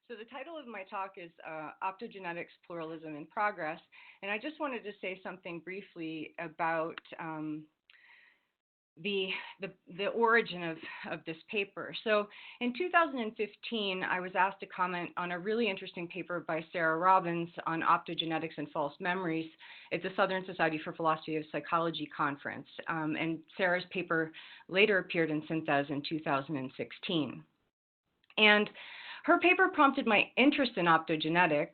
So the title of my talk is Optogenetics, Pluralism in Progress, and I just wanted to say something briefly about the origin of this paper. So in 2015, I was asked to comment on a really interesting paper by Sarah Robbins on optogenetics and false memories at the Southern Society for Philosophy of Psychology conference, and Sarah's paper later appeared in Synthèse in 2016. And her paper prompted my interest in optogenetics.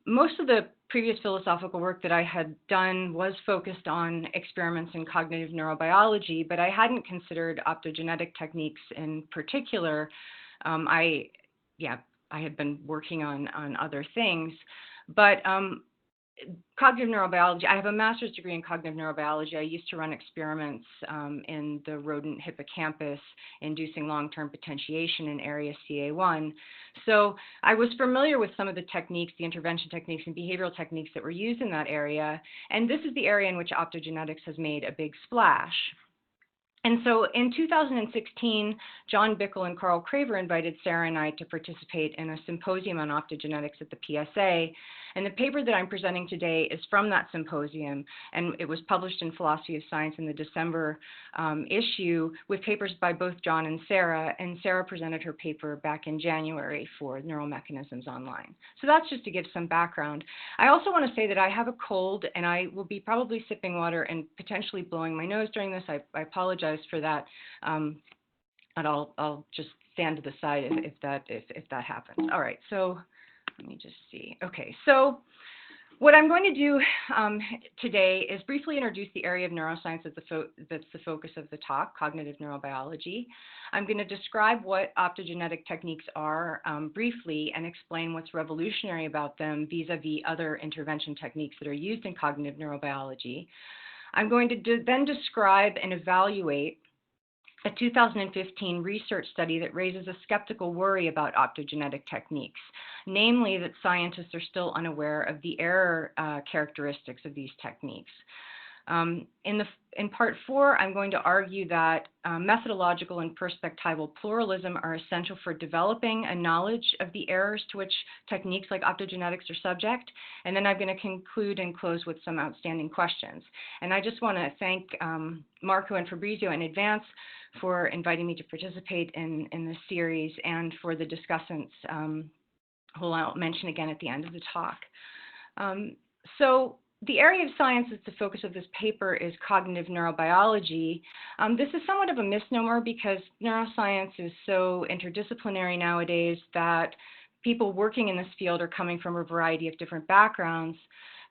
Most of the previous philosophical work that I had done was focused on experiments in cognitive neurobiology, but I hadn't considered optogenetic techniques in particular. I had been working on other things, but cognitive neurobiology, I have a master's degree in cognitive neurobiology. I used to run experiments in the rodent hippocampus inducing long-term potentiation in area CA1. So I was familiar with some of the techniques, the intervention techniques and behavioral techniques that were used in that area. And this is the area in which optogenetics has made a big splash. And so in 2016, John Bickel and Carl Craver invited Sarah and I to participate in a symposium on optogenetics at the PSA. And the paper that I'm presenting today is from that symposium, and it was published in Philosophy of Science in the December issue with papers by both John and Sarah presented her paper back in January for Neural Mechanisms Online. So that's just to give some background. I also want to say that I have a cold, and I will be probably sipping water and potentially blowing my nose during this. I apologize for that, and I'll just stand to the side if that happens. All right, so let me just see. Okay, so what I'm going to do today is briefly introduce the area of neuroscience that's the focus of the talk, cognitive neurobiology. I'm going to describe what optogenetic techniques are briefly and explain what's revolutionary about them vis-a-vis other intervention techniques that are used in cognitive neurobiology. I'm going to then describe and evaluate a 2015 research study that raises a skeptical worry about optogenetic techniques, namely that scientists are still unaware of the error characteristics of these techniques. In part 4, I'm going to argue that methodological and perspectival pluralism are essential for developing a knowledge of the errors to which techniques like optogenetics are subject. And then I'm going to conclude and close with some outstanding questions. And I just want to thank Marco and Fabrizio in advance for inviting me to participate in this series and for the discussants who I'll mention again at the end of the talk. So the area of science that's the focus of this paper is cognitive neurobiology. This is somewhat of a misnomer because neuroscience is so interdisciplinary nowadays that people working in this field are coming from a variety of different backgrounds.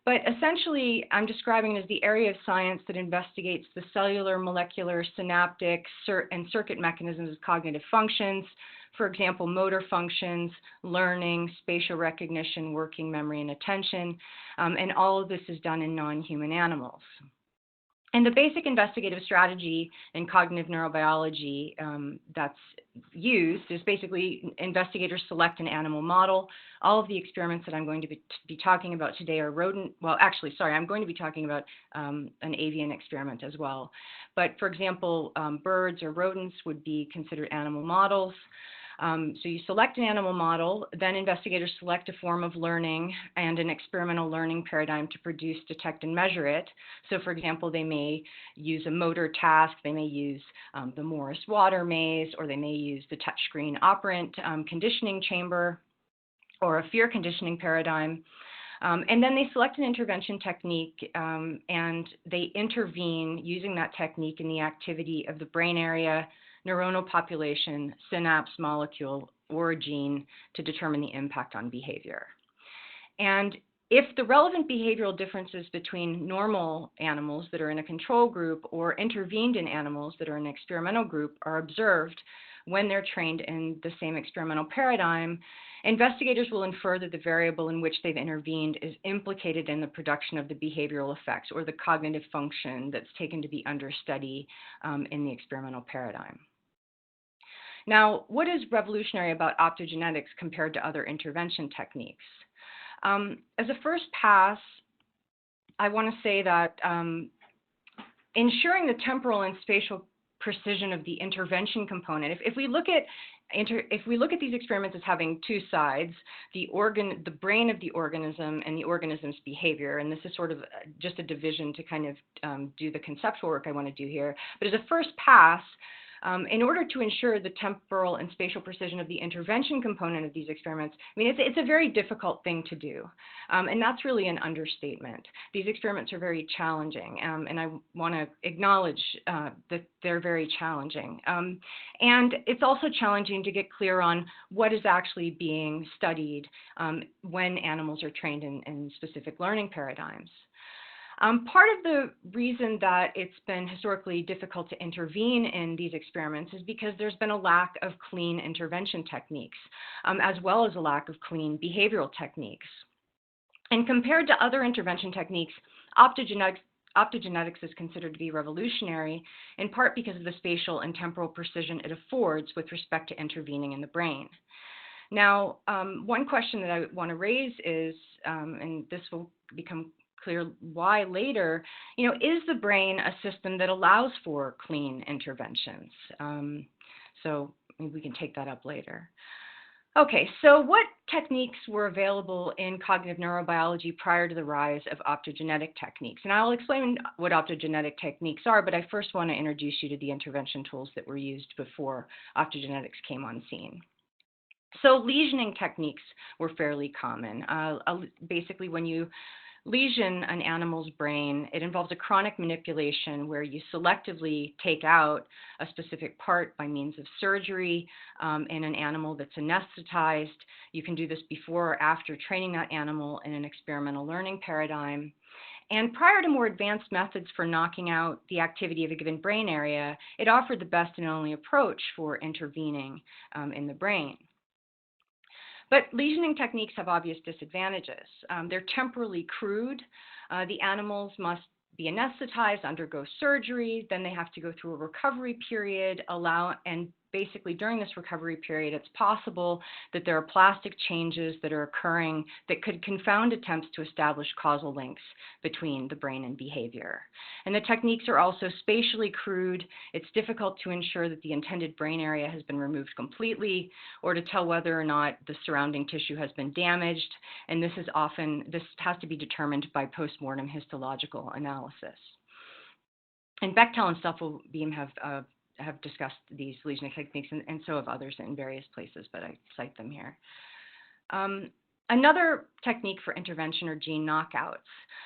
But essentially, I'm describing it as the area of science that investigates the cellular, molecular, synaptic, and circuit mechanisms of cognitive functions. For example, motor functions, learning, spatial recognition, working memory, and attention. And all of this is done in non-human animals. And the basic investigative strategy in cognitive neurobiology that's used is basically investigators select an animal model. All of the experiments that I'm going to be talking about today are rodent, well, actually, sorry, I'm going to be talking about an avian experiment as well. But for example, birds or rodents would be considered animal models. So you select an animal model, then investigators select a form of learning and an experimental learning paradigm to produce, detect, and measure it. So for example, they may use a motor task, they may use the Morris water maze, or they may use the touchscreen operant conditioning chamber, or a fear conditioning paradigm. And then they select an intervention technique and they intervene using that technique in the activity of the brain area, neuronal population, synapse, molecule, or gene to determine the impact on behavior. And if the relevant behavioral differences between normal animals that are in a control group or intervened in animals that are in an experimental group are observed when they're trained in the same experimental paradigm, investigators will infer that the variable in which they've intervened is implicated in the production of the behavioral effects or the cognitive function that's taken to be under study in the experimental paradigm. Now, what is revolutionary about optogenetics compared to other intervention techniques? As a first pass, I want to say that ensuring the temporal and spatial precision of the intervention component. If we look at these experiments as having two sides, the brain of the organism and the organism's behavior, and this is sort of just a division to kind of do the conceptual work I want to do here. But as a first pass, in order to ensure the temporal and spatial precision of the intervention component of these experiments, I mean, it's a very difficult thing to do, and that's really an understatement. These experiments are very challenging, and I want to acknowledge that they're very challenging. And it's also challenging to get clear on what is actually being studied when animals are trained in specific learning paradigms. Part of the reason that it's been historically difficult to intervene in these experiments is because there's been a lack of clean intervention techniques, as well as a lack of clean behavioral techniques. And compared to other intervention techniques, optogenetics is considered to be revolutionary, in part because of the spatial and temporal precision it affords with respect to intervening in the brain. Now, one question that I want to raise is, and this will become clear why later, is the brain a system that allows for clean interventions? So we can take that up later. Okay, so what techniques were available in cognitive neurobiology prior to the rise of optogenetic techniques? And I'll explain what optogenetic techniques are, but I first want to introduce you to the intervention tools that were used before optogenetics came on scene. So lesioning techniques were fairly common. Basically, when you lesion an animal's brain, it involves a chronic manipulation where you selectively take out a specific part by means of surgery in an animal that's anesthetized. You can do this before or after training that animal in an experimental learning paradigm. And prior to more advanced methods for knocking out the activity of a given brain area, it offered the best and only approach for intervening in the brain. But lesioning techniques have obvious disadvantages. They're temporally crude. The animals must be anesthetized, undergo surgery, then they have to go through a recovery period, and basically during this recovery period, it's possible that there are plastic changes that are occurring that could confound attempts to establish causal links between the brain and behavior. And the techniques are also spatially crude. It's difficult to ensure that the intended brain area has been removed completely or to tell whether or not the surrounding tissue has been damaged. And this has to be determined by postmortem histological analysis. And Bechtel and Stuffelbeam have discussed these lesioning techniques, and so have others in various places, but I cite them here. Another technique for intervention are gene knockouts.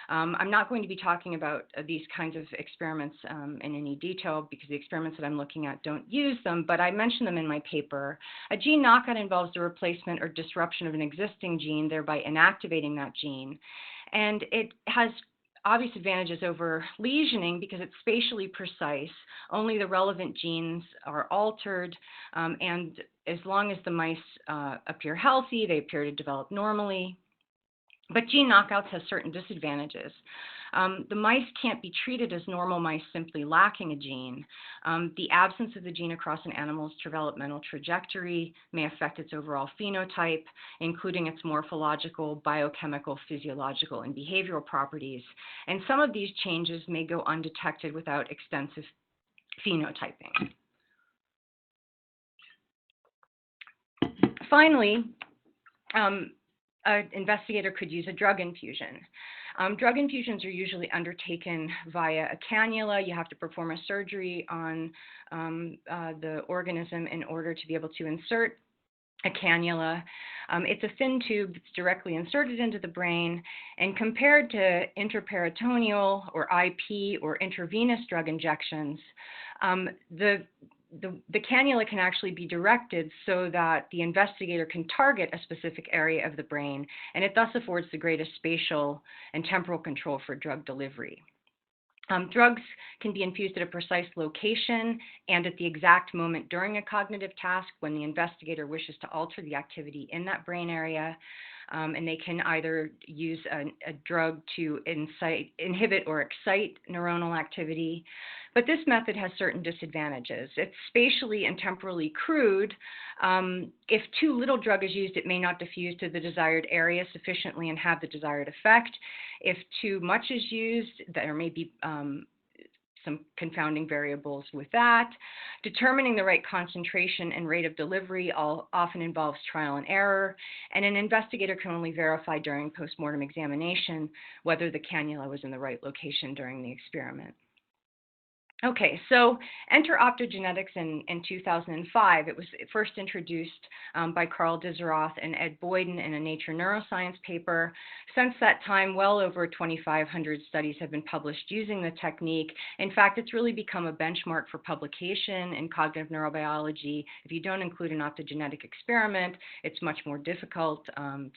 I'm not going to be talking about these kinds of experiments in any detail because the experiments that I'm looking at don't use them, but I mention them in my paper. A gene knockout involves the replacement or disruption of an existing gene, thereby inactivating that gene. And it has obvious advantages over lesioning because it's spatially precise. Only the relevant genes are altered, and as long as the mice appear healthy, they appear to develop normally. But gene knockouts have certain disadvantages. The mice can't be treated as normal mice simply lacking a gene. The absence of the gene across an animal's developmental trajectory may affect its overall phenotype, including its morphological, biochemical, physiological, and behavioral properties. And some of these changes may go undetected without extensive phenotyping. Finally, an investigator could use a drug infusion. Drug infusions are usually undertaken via a cannula. You have to perform a surgery on the organism in order to be able to insert a cannula. It's a thin tube that's directly inserted into the brain, and compared to intraperitoneal or IP or intravenous drug injections, the cannula can actually be directed so that the investigator can target a specific area of the brain, and it thus affords the greatest spatial and temporal control for drug delivery. Drugs can be infused at a precise location and at the exact moment during a cognitive task when the investigator wishes to alter the activity in that brain area. And they can either use a drug to inhibit or excite neuronal activity. But this method has certain disadvantages. It's spatially and temporally crude. If too little drug is used, it may not diffuse to the desired area sufficiently and have the desired effect. If too much is used, there may be some confounding variables with that. Determining the right concentration and rate of delivery often involves trial and error, and an investigator can only verify during postmortem examination whether the cannula was in the right location during the experiment. Okay, so enter optogenetics in 2005. It was first introduced by Carl Dizeroth and Ed Boyden in a Nature Neuroscience paper. Since that time, well over 2,500 studies have been published using the technique. In fact, it's really become a benchmark for publication in cognitive neurobiology. If you don't include an optogenetic experiment, it's much more difficult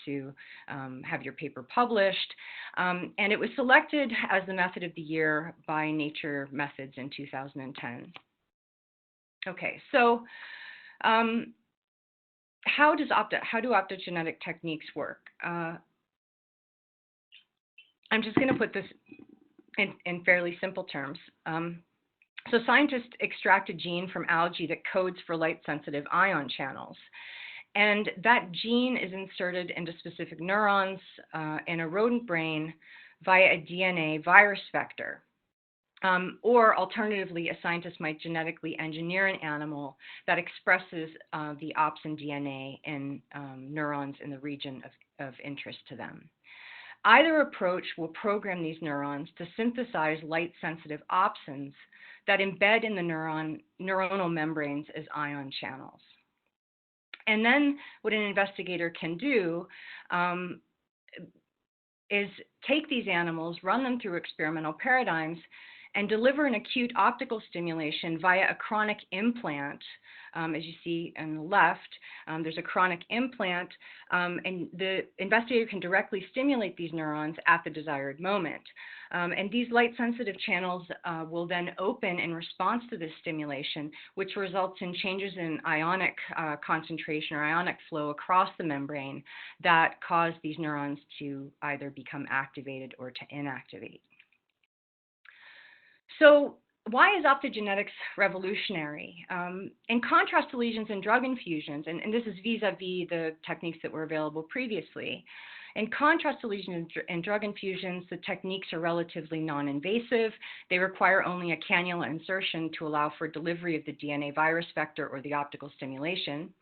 to have your paper published. And it was selected as the method of the year by Nature Methods in 2010. Okay, so how do optogenetic techniques work? I'm just going to put this in fairly simple terms. So scientists extract a gene from algae that codes for light-sensitive ion channels. And that gene is inserted into specific neurons in a rodent brain via a DNA virus vector. Or alternatively, a scientist might genetically engineer an animal that expresses the opsin DNA in neurons in the region of interest to them. Either approach will program these neurons to synthesize light-sensitive opsins that embed in the neuronal membranes as ion channels. And then what an investigator can do is take these animals, run them through experimental paradigms, and deliver an acute optical stimulation via a chronic implant. As you see on the left, there's a chronic implant, and the investigator can directly stimulate these neurons at the desired moment. And these light-sensitive channels will then open in response to this stimulation, which results in changes in ionic concentration or ionic flow across the membrane that cause these neurons to either become activated or to inactivate. So why is optogenetics revolutionary? In contrast to lesions and drug infusions, and this is vis-a-vis the techniques that were available previously, in contrast to lesion and drug infusions, the techniques are relatively non-invasive. They require only a cannula insertion to allow for delivery of the DNA virus vector or the optical stimulation.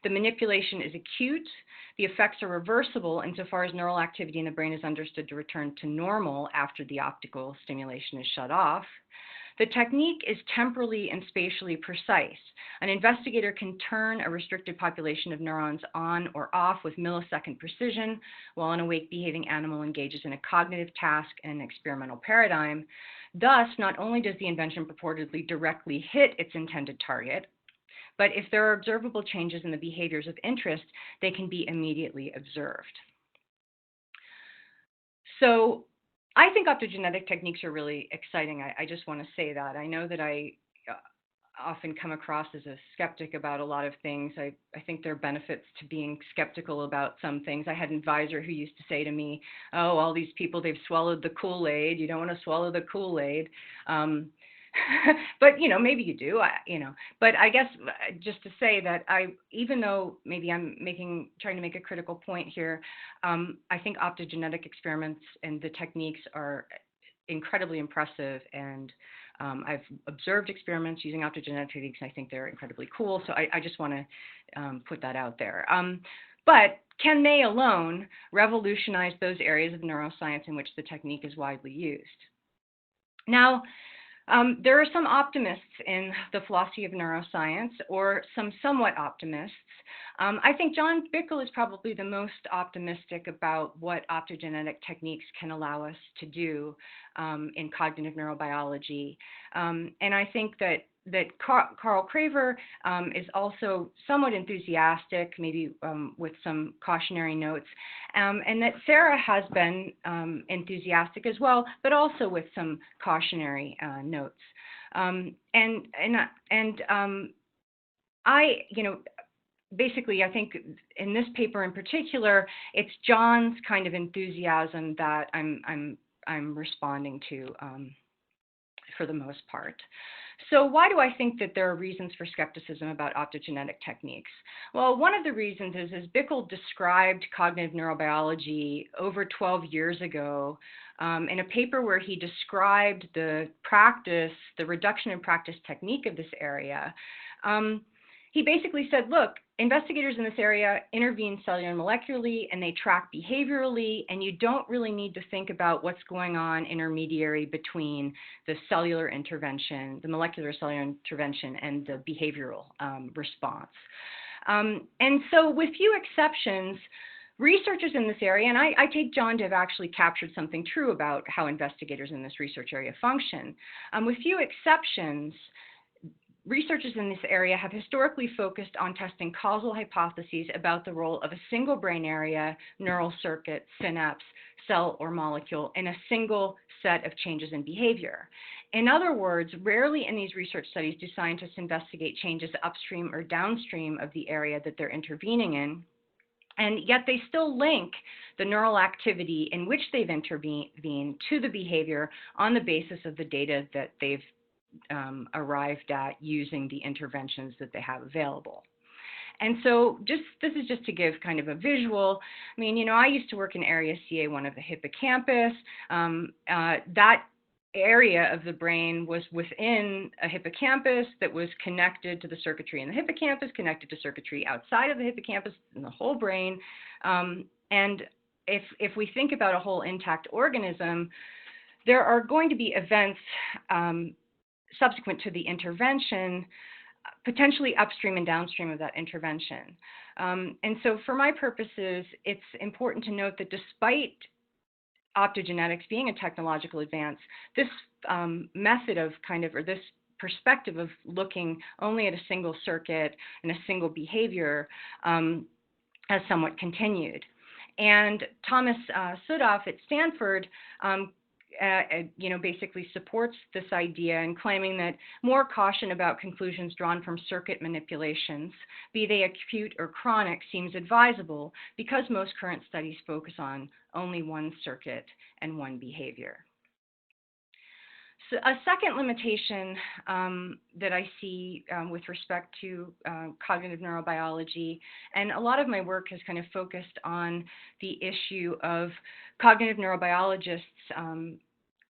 The manipulation is acute. The effects are reversible insofar as neural activity in the brain is understood to return to normal after the optical stimulation is shut off. The technique is temporally and spatially precise. An investigator can turn a restricted population of neurons on or off with millisecond precision while an awake behaving animal engages in a cognitive task in an experimental paradigm. Thus, not only does the invention purportedly directly hit its intended target, but if there are observable changes in the behaviors of interest, they can be immediately observed. So I think optogenetic techniques are really exciting. I just want to say that. I know that I often come across as a skeptic about a lot of things. I think there are benefits to being skeptical about some things. I had an advisor who used to say to me, oh, all these people, they've swallowed the Kool-Aid. You don't want to swallow the Kool-Aid. But, you know, maybe you do, but I guess just to say that even though maybe I'm trying to make a critical point here, I think optogenetic experiments and the techniques are incredibly impressive, and I've observed experiments using optogenetic techniques, and I think they're incredibly cool. So I just want to put that out there. But can they alone revolutionize those areas of neuroscience in which the technique is widely used? Now, there are some optimists in the philosophy of neuroscience, or some somewhat optimists. I think John Bickel is probably the most optimistic about what optogenetic techniques can allow us to do in cognitive neurobiology. And I think that Carl Craver is also somewhat enthusiastic, maybe with some cautionary notes, and that Sarah has been enthusiastic as well, but also with some cautionary notes. Basically, I think in this paper in particular, it's John's kind of enthusiasm that I'm responding to. for the most part. So why do I think that there are reasons for skepticism about optogenetic techniques? Well, one of the reasons is Bickel described cognitive neurobiology over 12 years ago in a paper where he described the reduction in practice technique of this area. He basically said, look, investigators in this area intervene cellular and molecularly, and they track behaviorally, and you don't really need to think about what's going on intermediary between the cellular intervention, the molecular cellular intervention, and the behavioral response. And so with few exceptions, researchers in this area, and I take John to have actually captured something true about how investigators in this research area function. With few exceptions, researchers in this area have historically focused on testing causal hypotheses about the role of a single brain area, neural circuit, synapse, cell, or molecule in a single set of changes in behavior. In other words, rarely in these research studies do scientists investigate changes upstream or downstream of the area that they're intervening in, and yet they still link the neural activity in which they've intervened to the behavior on the basis of the data that they've arrived at using the interventions that they have available. And so this is just to give kind of a visual. I mean, I used to work in area CA1 of the hippocampus. That area of the brain was within a hippocampus that was connected to the circuitry in the hippocampus, connected to circuitry outside of the hippocampus in the whole brain. And if we think about a whole intact organism, there are going to be events subsequent to the intervention, potentially upstream and downstream of that intervention. And so for my purposes, it's important to note that despite optogenetics being a technological advance, this method of or this perspective of looking only at a single circuit and a single behavior has somewhat continued. And Thomas Sudoff at Stanford basically supports this idea in claiming that more caution about conclusions drawn from circuit manipulations, be they acute or chronic, seems advisable because most current studies focus on only one circuit and one behavior. So a second limitation that I see with respect to cognitive neurobiology, and a lot of my work has kind of focused on the issue of cognitive neurobiologists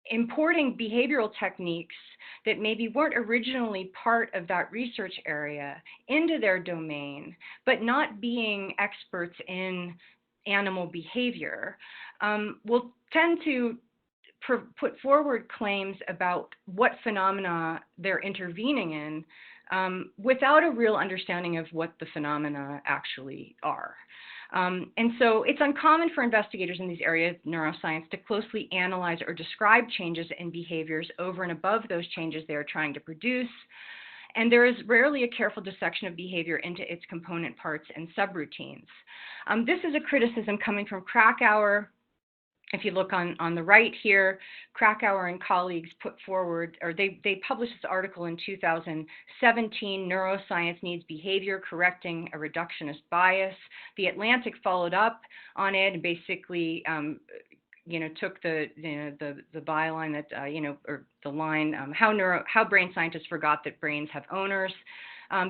importing behavioral techniques that maybe weren't originally part of that research area into their domain, but not being experts in animal behavior, will tend to put forward claims about what phenomena they're intervening in without a real understanding of what the phenomena actually are. And so it's uncommon for investigators in these areas of neuroscience to closely analyze or describe changes in behaviors over and above those changes they are trying to produce. And there is rarely a careful dissection of behavior into its component parts and subroutines. This is a criticism coming from Krakauer. If you look on the right here, Krakauer and colleagues put forward, or they published this article in 2017, Neuroscience Needs Behavior Correcting a Reductionist Bias. The Atlantic followed up on it and basically took the byline that, or the line, how brain scientists forgot that brains have owners.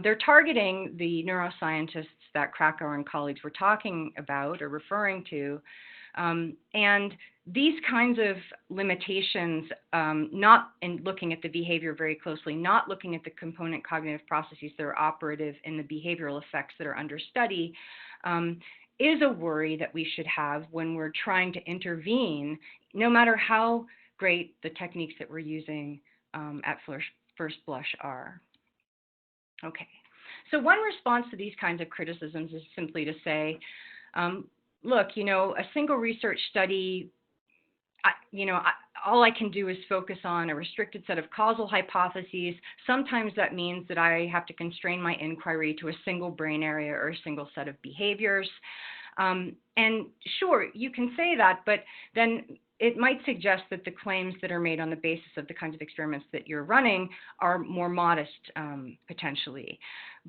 They're targeting the neuroscientists that Krakauer and colleagues were talking about or referring to. And these kinds of limitations, not in looking at the behavior very closely, not looking at the component cognitive processes that are operative in the behavioral effects that are under study, is a worry that we should have when we're trying to intervene, no matter how great the techniques that we're using at first blush are. Okay, so one response to these kinds of criticisms is simply to say, look, a single research study, all I can do is focus on a restricted set of causal hypotheses. Sometimes that means that I have to constrain my inquiry to a single brain area or a single set of behaviors. And sure, you can say that, but then it might suggest that the claims that are made on the basis of the kinds of experiments that you're running are more modest, potentially.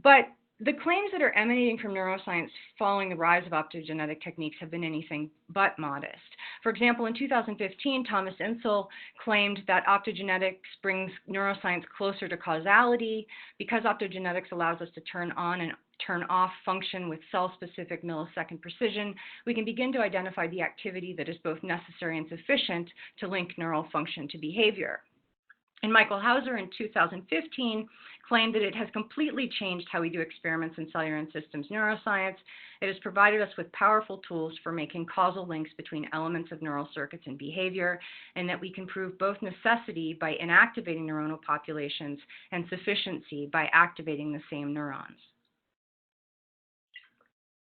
But the claims that are emanating from neuroscience following the rise of optogenetic techniques have been anything but modest. For example, in 2015, Thomas Insel claimed that optogenetics brings neuroscience closer to causality. Because optogenetics allows us to turn on and turn off function with cell-specific millisecond precision, we can begin to identify the activity that is both necessary and sufficient to link neural function to behavior. And Michael Hauser in 2015 claimed that it has completely changed how we do experiments in cellular and systems neuroscience. It has provided us with powerful tools for making causal links between elements of neural circuits and behavior, and that we can prove both necessity by inactivating neuronal populations and sufficiency by activating the same neurons.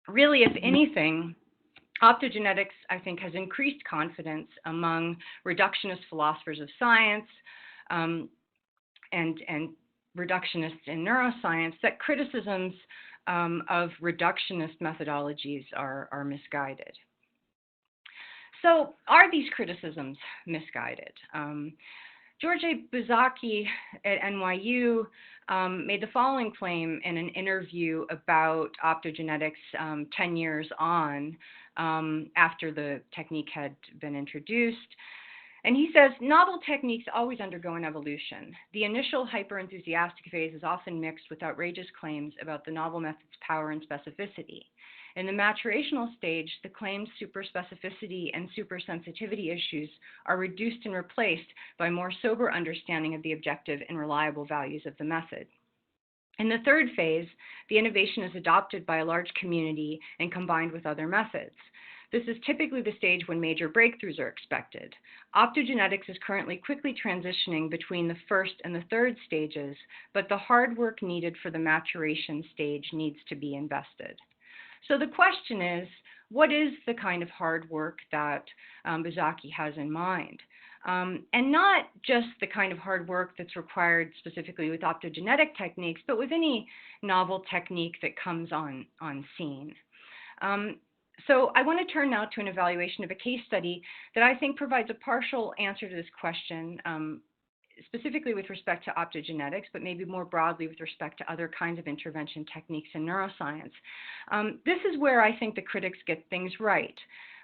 Really, if anything, optogenetics, I think, has increased confidence among reductionist philosophers of science, and reductionists in neuroscience, that criticisms of reductionist methodologies are misguided. So are these criticisms misguided? George A. Buzzacki at NYU made the following claim in an interview about optogenetics 10 years on after the technique had been introduced. And he says, novel techniques always undergo an evolution. The initial hyper-enthusiastic phase is often mixed with outrageous claims about the novel method's power and specificity. In the maturational stage, the claimed superspecificity and supersensitivity issues are reduced and replaced by more sober understanding of the objective and reliable values of the method. In the third phase, the innovation is adopted by a large community and combined with other methods. This is typically the stage when major breakthroughs are expected. Optogenetics is currently quickly transitioning between the first and the third stages, but the hard work needed for the maturation stage needs to be invested. So the question is, what is the kind of hard work that Buzzacki has in mind? And not just the kind of hard work that's required specifically with optogenetic techniques, but with any novel technique that comes on scene. So I want to turn now to an evaluation of a case study that I think provides a partial answer to this question, specifically with respect to optogenetics, but maybe more broadly with respect to other kinds of intervention techniques in neuroscience. This is where I think the critics get things right.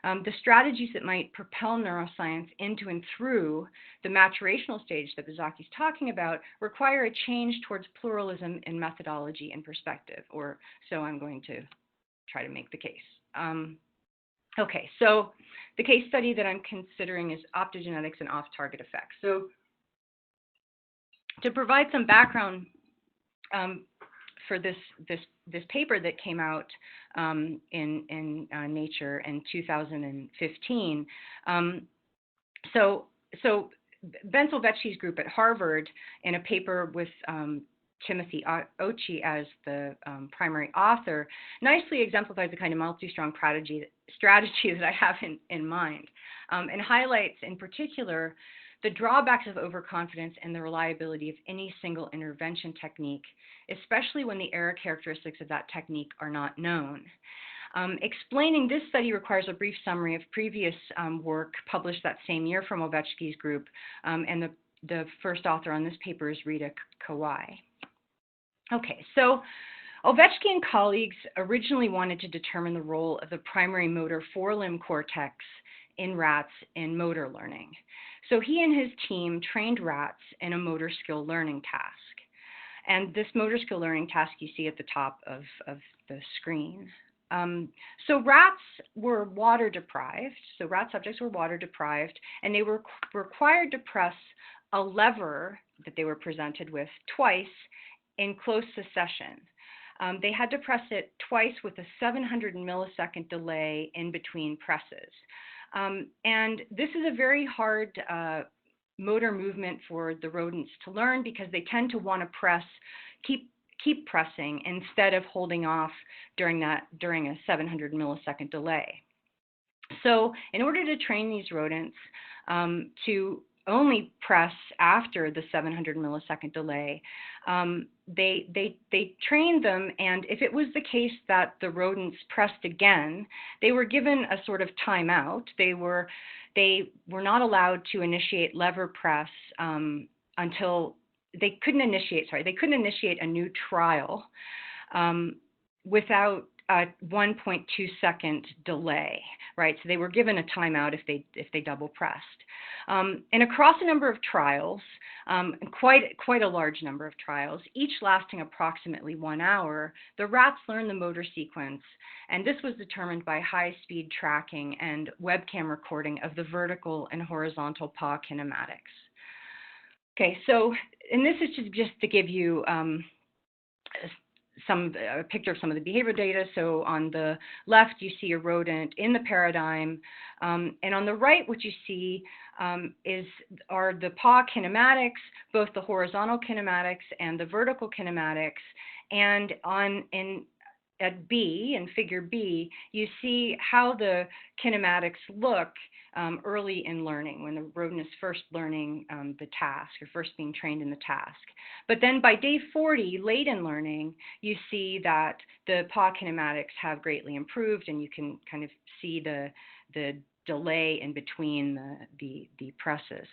The strategies that might propel neuroscience into and through the maturational stage that Buzzacki's talking about require a change towards pluralism in methodology and perspective, or so I'm going to try to make the case. Okay, so the case study that I'm considering is optogenetics and off-target effects. So to provide some background for this paper that came out in Nature in 2015, so Ben Solvetzky's group at Harvard, in a paper with Timothy Otchy as the primary author, nicely exemplifies the kind of multi-strong strategy that I have in mind, and highlights in particular the drawbacks of overconfidence and the reliability of any single intervention technique, especially when the error characteristics of that technique are not known. Explaining this study requires a brief summary of previous work published that same year from Ovechky's group, and the first author on this paper is Rita Kawai. Okay, so Ovechky and colleagues originally wanted to determine the role of the primary motor forelimb cortex in rats in motor learning. So he and his team trained rats in a motor skill learning task. And this motor skill learning task you see at the top of the screen. So rats were water deprived. So rat subjects were water deprived, and they were required to press a lever that they were presented with twice in close succession. They had to press it twice with a 700 millisecond delay in between presses. And this is a very hard motor movement for the rodents to learn, because they tend to want to press, keep pressing instead of holding off during a 700 millisecond delay. So in order to train these rodents to only press after the 700 millisecond delay, they trained them, and if it was the case that the rodents pressed again, they were given a sort of timeout. They were not allowed to initiate lever press until they couldn't initiate a new trial without a 1.2 second delay, right? So they were given a timeout if they double pressed. And across a number of trials, quite a large number of trials, each lasting approximately 1 hour, the rats learned the motor sequence, and this was determined by high-speed tracking and webcam recording of the vertical and horizontal paw kinematics. Okay, so, and this is just to give you a picture of some of the behavior data. So on the left, you see a rodent in the paradigm, and on the right, what you see are the paw kinematics, both the horizontal kinematics and the vertical kinematics. And at B, in figure B, you see how the kinematics look early in learning, when the rodent is first learning the task, or first being trained in the task. But then by day 40, late in learning, you see that the paw kinematics have greatly improved, and you can kind of see the delay in between the presses.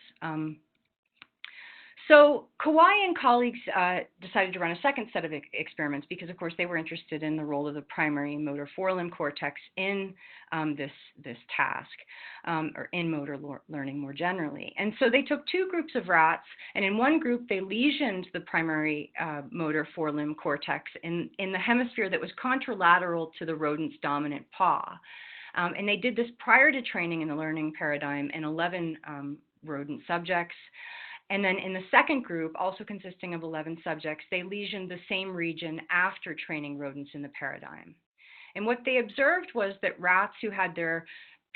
So Kawai and colleagues decided to run a second set of experiments because, of course, they were interested in the role of the primary motor forelimb cortex in this task, or in motor learning more generally. And so they took 2 groups of rats, and in one group they lesioned the primary motor forelimb cortex in the hemisphere that was contralateral to the rodent's dominant paw. And they did this prior to training in the learning paradigm in 11 rodent subjects. And then in the second group, also consisting of 11 subjects, they lesioned the same region after training rodents in the paradigm. And what they observed was that rats who had their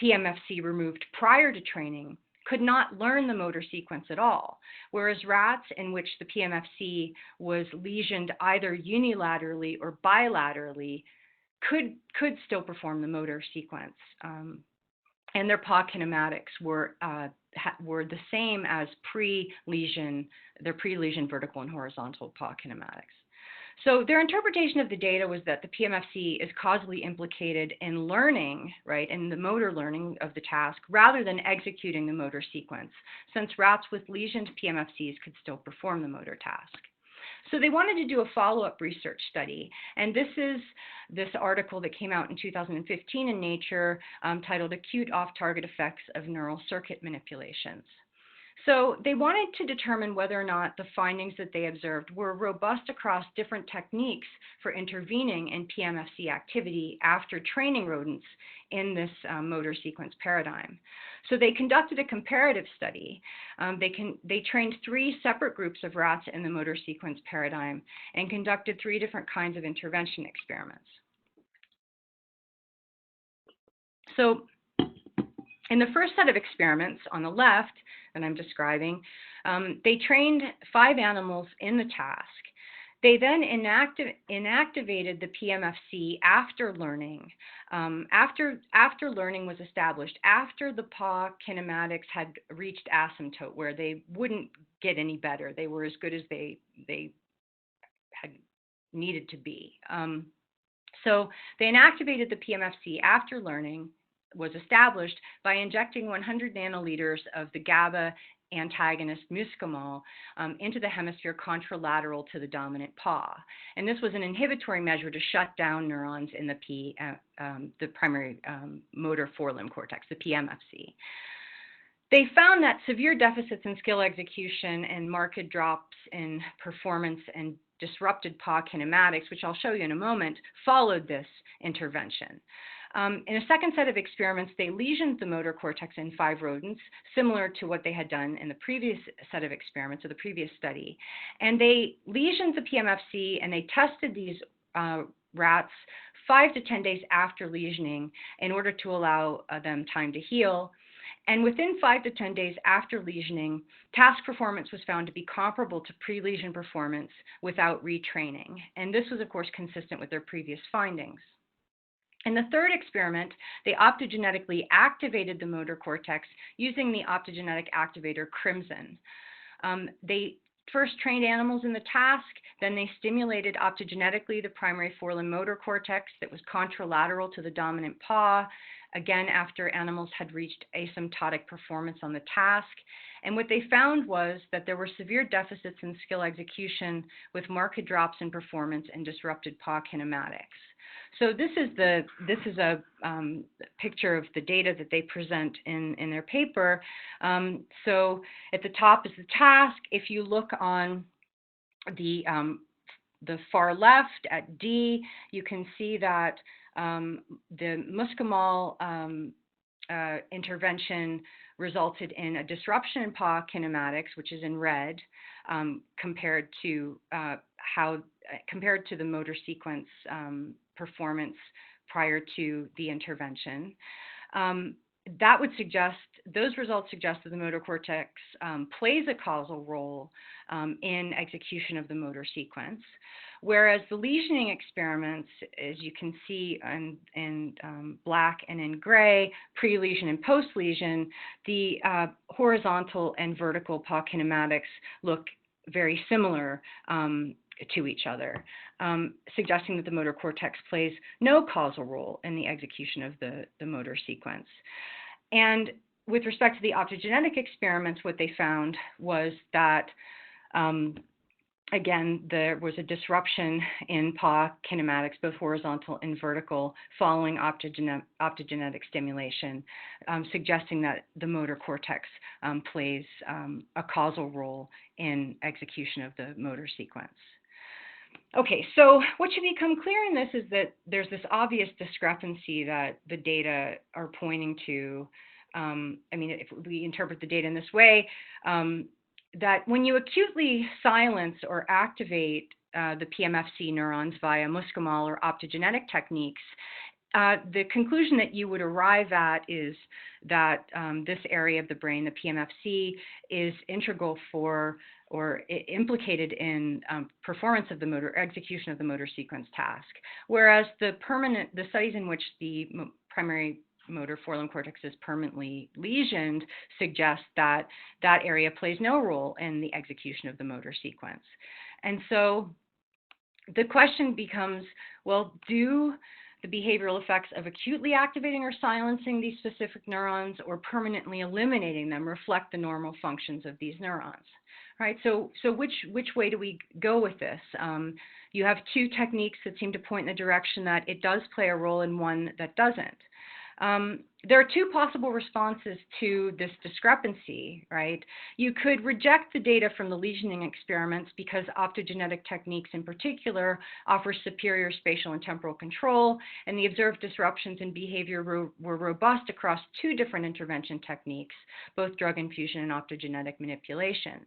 PMFC removed prior to training could not learn the motor sequence at all, whereas rats in which the PMFC was lesioned either unilaterally or bilaterally could still perform the motor sequence. And their paw kinematics were the same as their pre-lesion vertical and horizontal paw kinematics. So their interpretation of the data was that the PMFC is causally implicated in learning, right, in the motor learning of the task, rather than executing the motor sequence, since rats with lesioned PMFCs could still perform the motor task. So they wanted to do a follow-up research study, and this is this article that came out in 2015 in Nature titled Acute Off-Target Effects of Neural Circuit Manipulations. So they wanted to determine whether or not the findings that they observed were robust across different techniques for intervening in PMFC activity after training rodents in this motor sequence paradigm. So they conducted a comparative study. They trained 3 separate groups of rats in the motor sequence paradigm and conducted 3 different kinds of intervention experiments. So in the first set of experiments on the left that I'm describing, they trained 5 animals in the task. They then inactivated the PMFC after learning. After learning was established, after the paw kinematics had reached asymptote, where they wouldn't get any better. They were as good as they had needed to be. So they inactivated the PMFC after learning was established by injecting 100 nanoliters of the GABA antagonist muscimol into the hemisphere contralateral to the dominant paw. And this was an inhibitory measure to shut down neurons in the primary motor forelimb cortex, the PMFC. They found that severe deficits in skill execution and marked drops in performance and disrupted paw kinematics, which I'll show you in a moment, followed this intervention. In a second set of experiments, they lesioned the motor cortex in 5 rodents, similar to what they had done in the previous set of experiments, or the previous study. And they lesioned the PMFC, and they tested these rats 5 to 10 days after lesioning in order to allow them time to heal. And within 5 to 10 days after lesioning, task performance was found to be comparable to pre-lesion performance without retraining. And this was, of course, consistent with their previous findings. In the third experiment, they optogenetically activated the motor cortex using the optogenetic activator Crimson. They first trained animals in the task, then they stimulated optogenetically the primary forelimb motor cortex that was contralateral to the dominant paw, again after animals had reached asymptotic performance on the task. And what they found was that there were severe deficits in skill execution with marked drops in performance and disrupted paw kinematics. So this is a picture of the data that they present in their paper. So at the top is the task. If you look on the far left at D, you can see that the Muscimol intervention resulted in a disruption in paw kinematics, which is in red, compared to the motor sequence performance prior to the intervention. That would suggest, those results suggest that the motor cortex plays a causal role in execution of the motor sequence, whereas the lesioning experiments, as you can see in black and in gray, pre-lesion and post-lesion, the horizontal and vertical paw kinematics look very similar to each other, suggesting that the motor cortex plays no causal role in the execution of the motor sequence. And with respect to the optogenetic experiments, what they found was that, again, there was a disruption in paw kinematics, both horizontal and vertical, following optogenetic stimulation, suggesting that the motor cortex plays a causal role in execution of the motor sequence. Okay, so what should become clear in this is that there's this obvious discrepancy that the data are pointing to. I mean, if we interpret the data in this way, that when you acutely silence or activate the PMFC neurons via Muscimol or optogenetic techniques, the conclusion that you would arrive at is that this area of the brain, the PMFC, is integral for or implicated in performance of the motor, execution of the motor sequence task. Whereas the studies in which the primary motor forelimb cortex is permanently lesioned suggest that that area plays no role in the execution of the motor sequence. And so the question becomes, well, do the behavioral effects of acutely activating or silencing these specific neurons or permanently eliminating them reflect the normal functions of these neurons? Right, so which way do we go with this? You have two techniques that seem to point in the direction that it does play a role and one that doesn't. There are two possible responses to this discrepancy, right? You could reject the data from the lesioning experiments because optogenetic techniques in particular offer superior spatial and temporal control, and the observed disruptions in behavior were robust across two different intervention techniques, both drug infusion and optogenetic manipulation.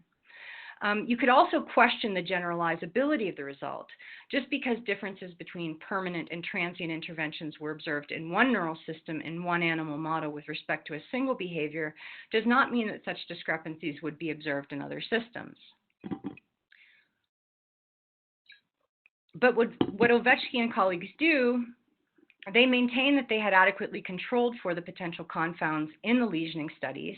You could also question the generalizability of the result. Just because differences between permanent and transient interventions were observed in one neural system in one animal model with respect to a single behavior does not mean that such discrepancies would be observed in other systems. But what Otchy and colleagues do, they maintain that they had adequately controlled for the potential confounds in the lesioning studies.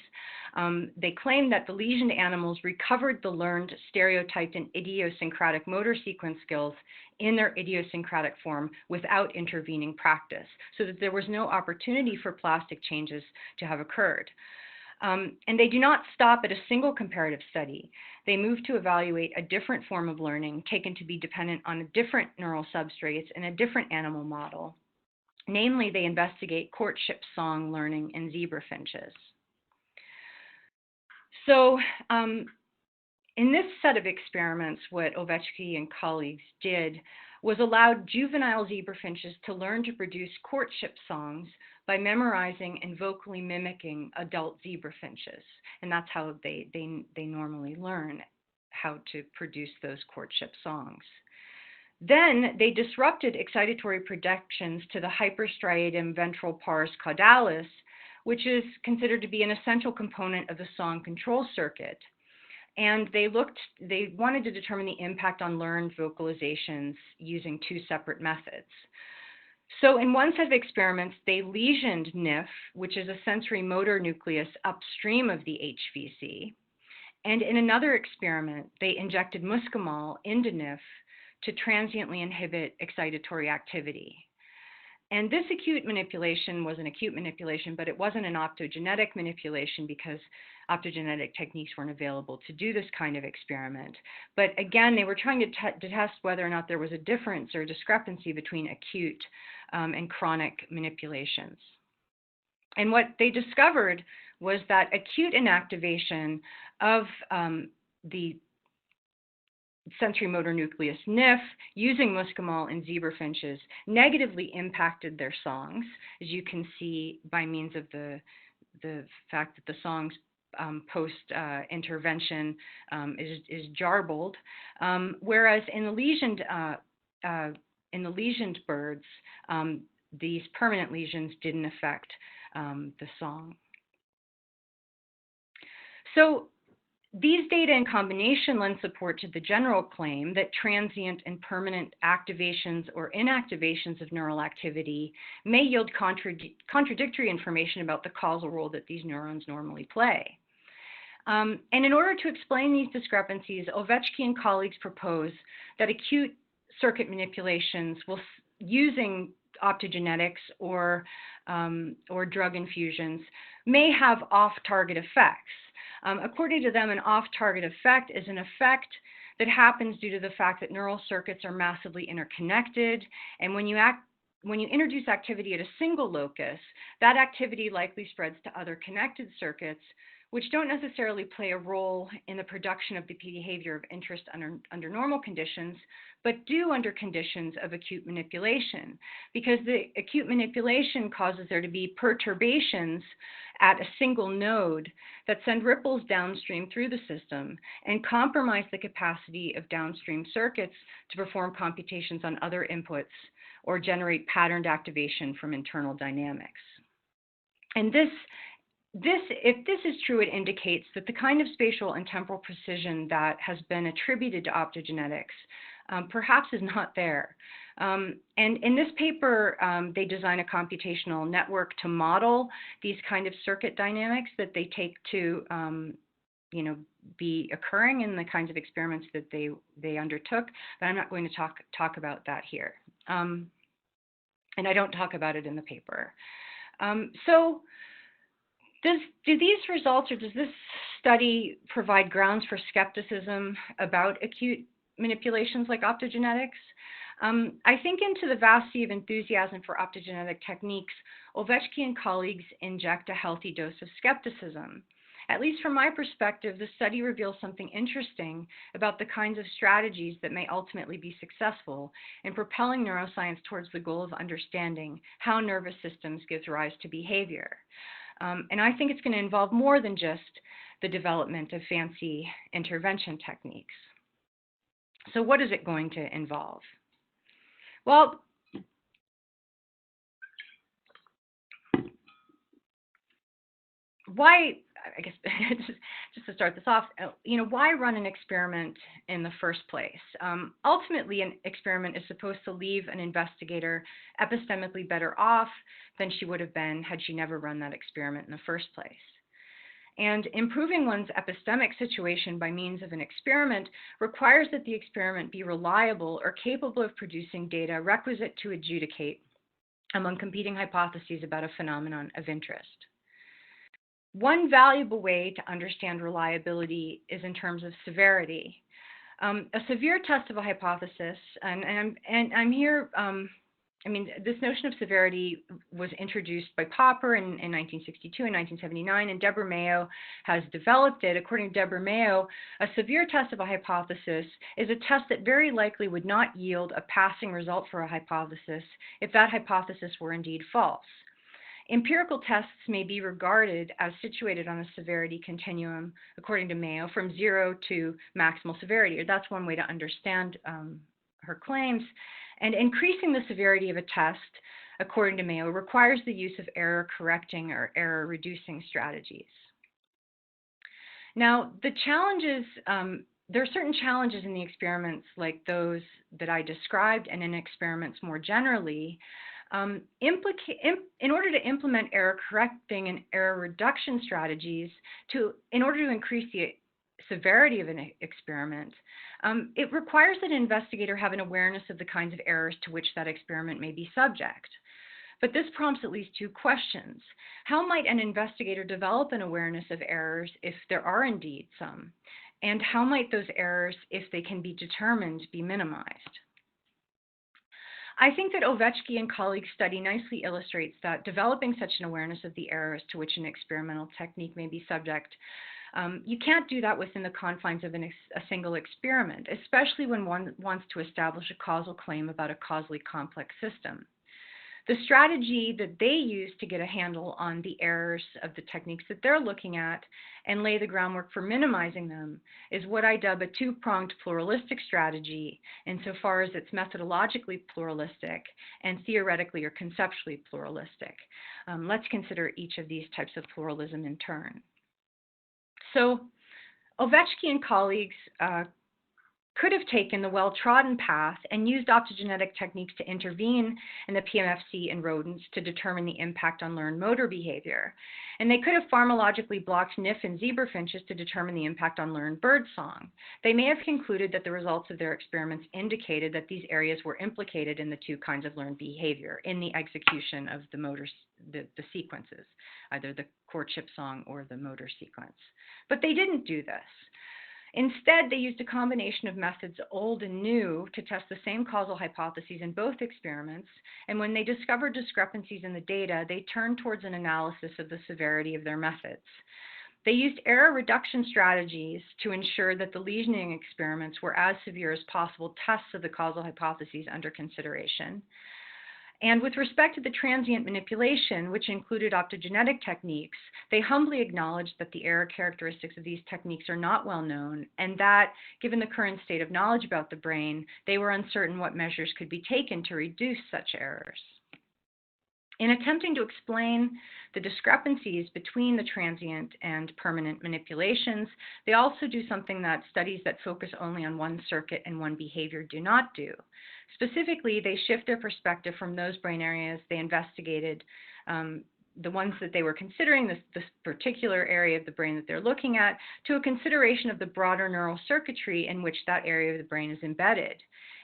They claim that the lesioned animals recovered the learned stereotyped and idiosyncratic motor sequence skills in their idiosyncratic form without intervening practice, so that there was no opportunity for plastic changes to have occurred. And they do not stop at a single comparative study. They move to evaluate a different form of learning taken to be dependent on different neural substrates in a different animal model. Namely, they investigate courtship song learning in zebra finches. So in this set of experiments, what Otchy and colleagues did was allowed juvenile zebra finches to learn to produce courtship songs by memorizing and vocally mimicking adult zebra finches. And that's how they normally learn how to produce those courtship songs. Then they disrupted excitatory projections to the hyperstriatum ventral pars caudalis, which is considered to be an essential component of the song control circuit. And they wanted to determine the impact on learned vocalizations using two separate methods. So in one set of experiments, they lesioned NIF, which is a sensory motor nucleus upstream of the HVC. And in another experiment, they injected Muscimol into NIF to transiently inhibit excitatory activity. And this acute manipulation was an acute manipulation, but it wasn't an optogenetic manipulation because optogenetic techniques weren't available to do this kind of experiment. But again, they were trying to test whether or not there was a difference or a discrepancy between acute and chronic manipulations. And what they discovered was that acute inactivation of the sensory motor nucleus NIF using muscimol in zebra finches negatively impacted their songs, as you can see by means of the fact that the songs post intervention is jarbled, whereas in the lesioned birds, these permanent lesions didn't affect the song. So these data in combination lend support to the general claim that transient and permanent activations or inactivations of neural activity may yield contradictory information about the causal role that these neurons normally play. And in order to explain these discrepancies, Otchy and colleagues propose that acute circuit manipulations using optogenetics or drug infusions may have off-target effects. According to them, an off-target effect is an effect that happens due to the fact that neural circuits are massively interconnected, and when you introduce activity at a single locus, that activity likely spreads to other connected circuits, which don't necessarily play a role in the production of the behavior of interest under normal conditions, but do under conditions of acute manipulation, because the acute manipulation causes there to be perturbations at a single node that send ripples downstream through the system and compromise the capacity of downstream circuits to perform computations on other inputs or generate patterned activation from internal dynamics. And if this is true, it indicates that the kind of spatial and temporal precision that has been attributed to optogenetics perhaps is not there. And in this paper, they design a computational network to model these kind of circuit dynamics that they take to be occurring in the kinds of experiments that they undertook, but I'm not going to talk about that here. And I don't talk about it in the paper. So do these results, or does this study provide grounds for skepticism about acute manipulations like optogenetics? I think into the vast sea of enthusiasm for optogenetic techniques, Otchy and colleagues inject a healthy dose of skepticism. At least from my perspective, the study reveals something interesting about the kinds of strategies that may ultimately be successful in propelling neuroscience towards the goal of understanding how nervous systems give rise to behavior. And I think it's going to involve more than just the development of fancy intervention techniques. So what is it going to involve? Well, why, I guess, just to start this off, why run an experiment in the first place? Ultimately, an experiment is supposed to leave an investigator epistemically better off than she would have been had she never run that experiment in the first place. And improving one's epistemic situation by means of an experiment requires that the experiment be reliable or capable of producing data requisite to adjudicate among competing hypotheses about a phenomenon of interest. One valuable way to understand reliability is in terms of severity. A severe test of a hypothesis, and I'm here, this notion of severity was introduced by Popper in 1962 and 1979, and Deborah Mayo has developed it. According to Deborah Mayo, a severe test of a hypothesis is a test that very likely would not yield a passing result for a hypothesis if that hypothesis were indeed false. Empirical tests may be regarded as situated on a severity continuum, according to Mayo, from 0 to maximal severity. Or that's one way to understand her claims. And increasing the severity of a test, according to Mayo, requires the use of error-correcting or error-reducing strategies. Now, the challenges, there are certain challenges in the experiments like those that I described and in experiments more generally. In order to implement error-correcting and error-reduction strategies in order to increase the severity of an experiment, it requires that an investigator have an awareness of the kinds of errors to which that experiment may be subject. But this prompts at least two questions. How might an investigator develop an awareness of errors if there are indeed some? And how might those errors, if they can be determined, be minimized? I think that Otchy and colleagues' study nicely illustrates that developing such an awareness of the errors to which an experimental technique may be subject, you can't do that within the confines of a single experiment, especially when one wants to establish a causal claim about a causally complex system. The strategy that they use to get a handle on the errors of the techniques that they're looking at and lay the groundwork for minimizing them is what I dub a two-pronged pluralistic strategy, insofar as it's methodologically pluralistic and theoretically or conceptually pluralistic. Let's consider each of these types of pluralism in turn. So Otchy and colleagues could have taken the well-trodden path and used optogenetic techniques to intervene in the PMFC in rodents to determine the impact on learned motor behavior. And they could have pharmacologically blocked NIF in zebra finches to determine the impact on learned bird song. They may have concluded that the results of their experiments indicated that these areas were implicated in the two kinds of learned behavior in the execution of the sequences, either the courtship song or the motor sequence. But they didn't do this. Instead, they used a combination of methods old and new to test the same causal hypotheses in both experiments, and when they discovered discrepancies in the data, they turned towards an analysis of the severity of their methods. They used error reduction strategies to ensure that the lesioning experiments were as severe as possible tests of the causal hypotheses under consideration. And with respect to the transient manipulation, which included optogenetic techniques, they humbly acknowledged that the error characteristics of these techniques are not well known, and that, given the current state of knowledge about the brain, they were uncertain what measures could be taken to reduce such errors. In attempting to explain the discrepancies between the transient and permanent manipulations, they also do something that studies that focus only on one circuit and one behavior do not do. Specifically, they shift their perspective from those brain areas they investigated, the ones that they were considering, this particular area of the brain that they're looking at, to a consideration of the broader neural circuitry in which that area of the brain is embedded.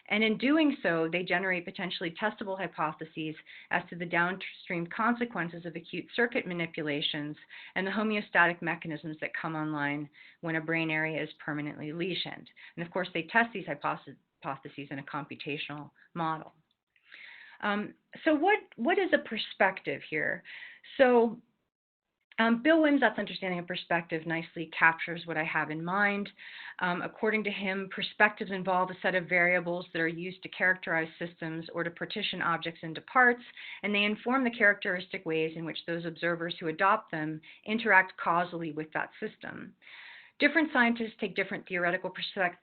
And in doing so, they generate potentially testable hypotheses as to the downstream consequences of acute circuit manipulations and the homeostatic mechanisms that come online when a brain area is permanently lesioned. And of course, they test these hypotheses in a computational model. So what is a perspective here? So Bill Wimsatt's understanding of perspective nicely captures what I have in mind. According to him, perspectives involve a set of variables that are used to characterize systems or to partition objects into parts, and they inform the characteristic ways in which those observers who adopt them interact causally with that system. Different scientists take different theoretical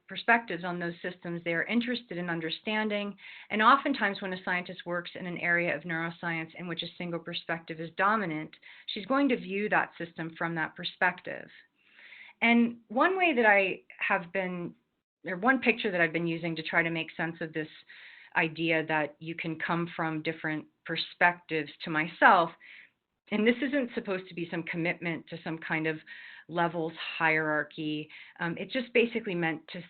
perspectives on those systems they are interested in understanding, and oftentimes when a scientist works in an area of neuroscience in which a single perspective is dominant, she's going to view that system from that perspective. And one way that I have been, or one picture that I've been using to try to make sense of this idea that you can come from different perspectives to myself, and this isn't supposed to be some commitment to some kind of levels hierarchy. It just basically meant to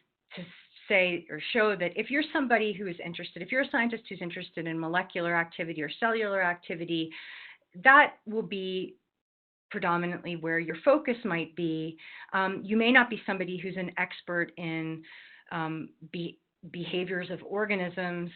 say or show that if you're somebody who is interested, if you're a scientist who's interested in molecular activity or cellular activity, that will be predominantly where your focus might be. You may not be somebody who's an expert in behaviors of organisms.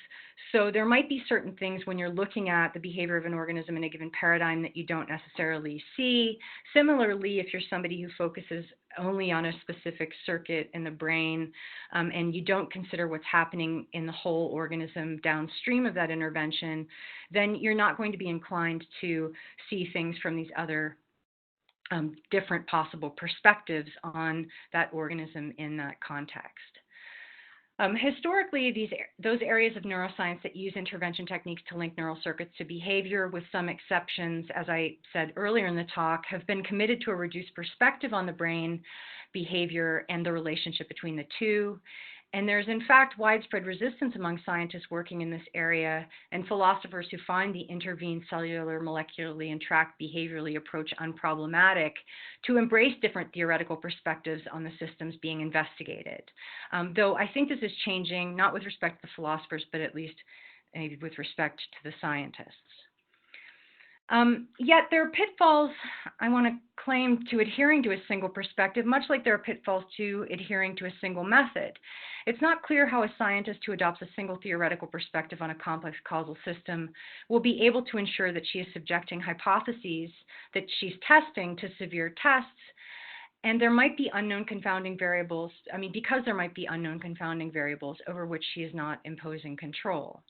So there might be certain things when you're looking at the behavior of an organism in a given paradigm that you don't necessarily see. Similarly, if you're somebody who focuses only on a specific circuit in the brain and you don't consider what's happening in the whole organism downstream of that intervention, then you're not going to be inclined to see things from these other different possible perspectives on that organism in that context. Historically, those areas of neuroscience that use intervention techniques to link neural circuits to behavior, with some exceptions, as I said earlier in the talk, have been committed to a reduced perspective on the brain, behavior, and the relationship between the two. And there's, in fact, widespread resistance among scientists working in this area and philosophers who find the intervene cellular, molecularly, and tract behaviorally approach unproblematic to embrace different theoretical perspectives on the systems being investigated. Though I think this is changing, not with respect to the philosophers, but at least maybe with respect to the scientists. Yet there are pitfalls, I want to claim, to adhering to a single perspective, much like there are pitfalls to adhering to a single method. It's not clear how a scientist who adopts a single theoretical perspective on a complex causal system will be able to ensure that she is subjecting hypotheses that she's testing to severe tests, and there might be unknown confounding variables, because there might be unknown confounding variables over which she is not imposing control.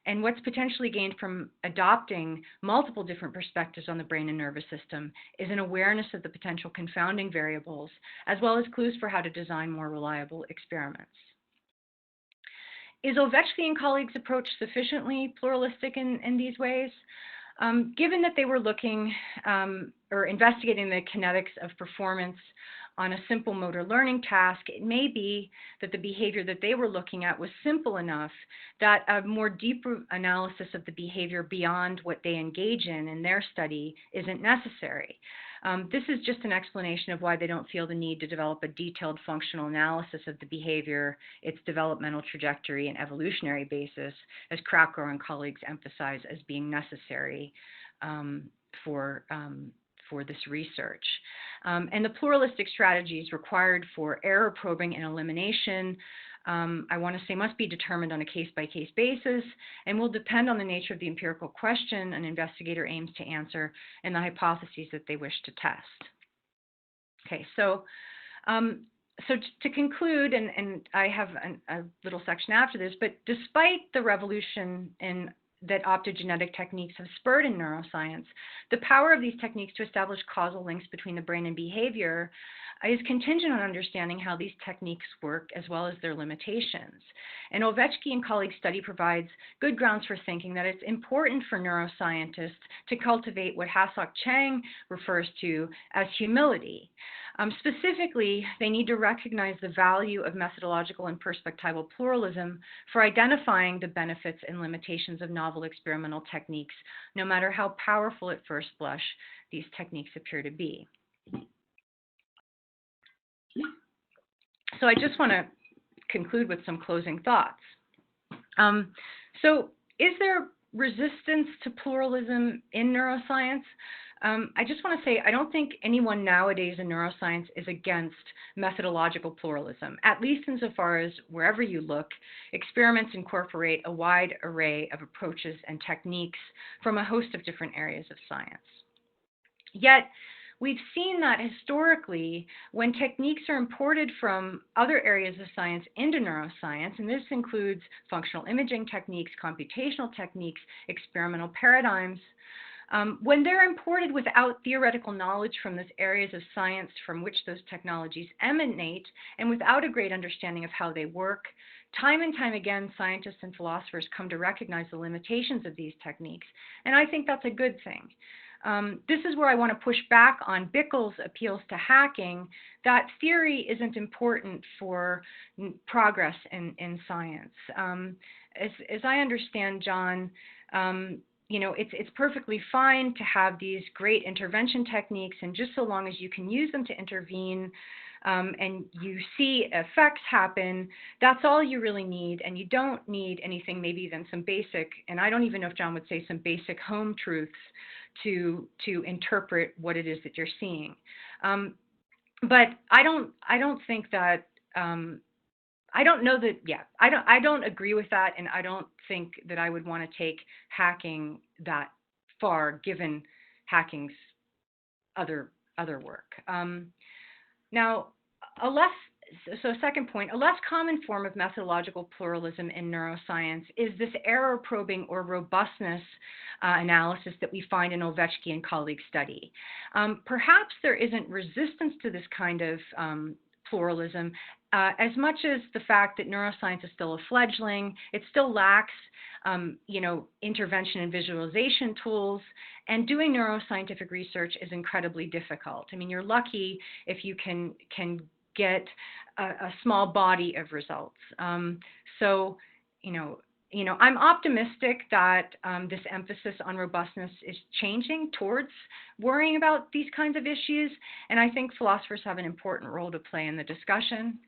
And what's potentially gained from adopting multiple different perspectives on the brain and nervous system is an awareness of the potential confounding variables, as well as clues for how to design more reliable experiments. Is Otchy and colleagues' approach sufficiently pluralistic in these ways? Given that they were looking or investigating the kinetics of performance on a simple motor learning task, it may be that the behavior that they were looking at was simple enough that a more deeper analysis of the behavior beyond what they engage in their study isn't necessary. This is just an explanation of why they don't feel the need to develop a detailed functional analysis of the behavior, its developmental trajectory, and evolutionary basis, as Krakow and colleagues emphasize as being necessary for this research. And the pluralistic strategies required for error probing and elimination, I want to say, must be determined on a case-by-case basis and will depend on the nature of the empirical question an investigator aims to answer and the hypotheses that they wish to test. Okay, so to conclude, and I have a little section after this, but despite the revolution that optogenetic techniques have spurred in neuroscience, the power of these techniques to establish causal links between the brain and behavior is contingent on understanding how these techniques work as well as their limitations. And Otchy and colleagues' study provides good grounds for thinking that it's important for neuroscientists to cultivate what Hasok Chang refers to as humility. Specifically, they need to recognize the value of methodological and perspectival pluralism for identifying the benefits and limitations of novel experimental techniques, no matter how powerful at first blush these techniques appear to be. So I just want to conclude with some closing thoughts. So is there resistance to pluralism in neuroscience? I just want to say I don't think anyone nowadays in neuroscience is against methodological pluralism, at least insofar as wherever you look, experiments incorporate a wide array of approaches and techniques from a host of different areas of science. Yet, we've seen that historically, when techniques are imported from other areas of science into neuroscience, and this includes functional imaging techniques, computational techniques, experimental paradigms, when they're imported without theoretical knowledge from those areas of science from which those technologies emanate, and without a great understanding of how they work, time and time again, scientists and philosophers come to recognize the limitations of these techniques, and I think that's a good thing. This is where I want to push back on Bickel's appeals to hacking, that theory isn't important for progress in science. As I understand, John, it's perfectly fine to have these great intervention techniques, and just so long as you can use them to intervene and you see effects happen, that's all you really need, and you don't need anything, maybe even some basic, and I don't even know if John would say some basic home truths to interpret what it is that you're seeing. But I don't think that I don't know that, yeah, I don't agree with that, and I don't think that I would want to take hacking that far, given hacking's other work. Now, second point, a less common form of methodological pluralism in neuroscience is this error probing or robustness analysis that we find in Otchy and colleagues' study. Perhaps there isn't resistance to this kind of pluralism as much as the fact that neuroscience is still a fledgling. It still lacks intervention and visualization tools, and doing neuroscientific research is incredibly difficult. I mean, you're lucky if you can get a small body of results. So, I'm optimistic that this emphasis on robustness is changing towards worrying about these kinds of issues, and I think philosophers have an important role to play in the discussion.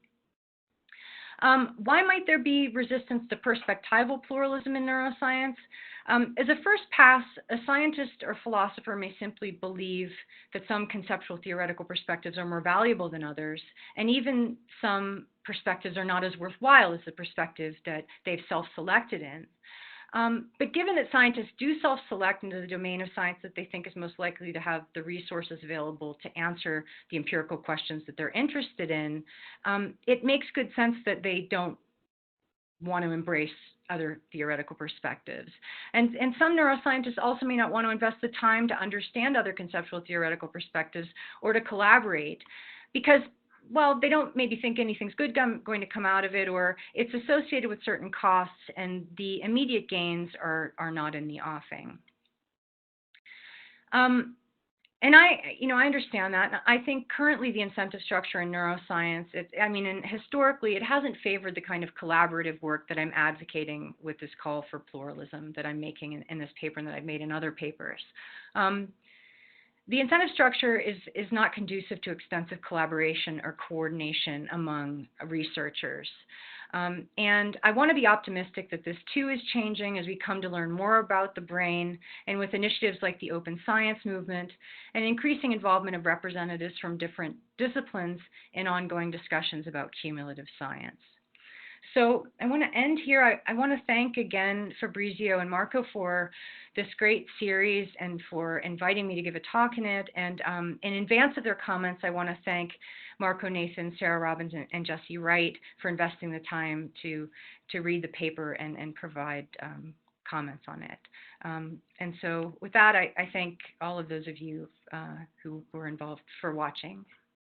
Why might there be resistance to perspectival pluralism in neuroscience? As a first pass, a scientist or philosopher may simply believe that some conceptual theoretical perspectives are more valuable than others, and even some perspectives are not as worthwhile as the perspective that they've self-selected in. But given that scientists do self-select into the domain of science that they think is most likely to have the resources available to answer the empirical questions that they're interested in, it makes good sense that they don't want to embrace other theoretical perspectives. And some neuroscientists also may not want to invest the time to understand other conceptual theoretical perspectives or to collaborate because, well, they don't maybe think anything's good going to come out of it, or it's associated with certain costs and the immediate gains are not in the offing. And I understand that. I think currently the incentive structure in neuroscience, and historically, it hasn't favored the kind of collaborative work that I'm advocating with this call for pluralism that I'm making in this paper and that I've made in other papers. The incentive structure is not conducive to extensive collaboration or coordination among researchers. And I want to be optimistic that this too is changing as we come to learn more about the brain, and with initiatives like the open science movement and increasing involvement of representatives from different disciplines in ongoing discussions about cumulative science. So I want to end here. I want to thank again Fabrizio and Marco for this great series and for inviting me to give a talk in it. And in advance of their comments, I want to thank Marco Nathan, Sarah Robbins, and Jesse Wright for investing the time to read the paper and provide comments on it. And so with that, I thank all of those of you who were involved for watching.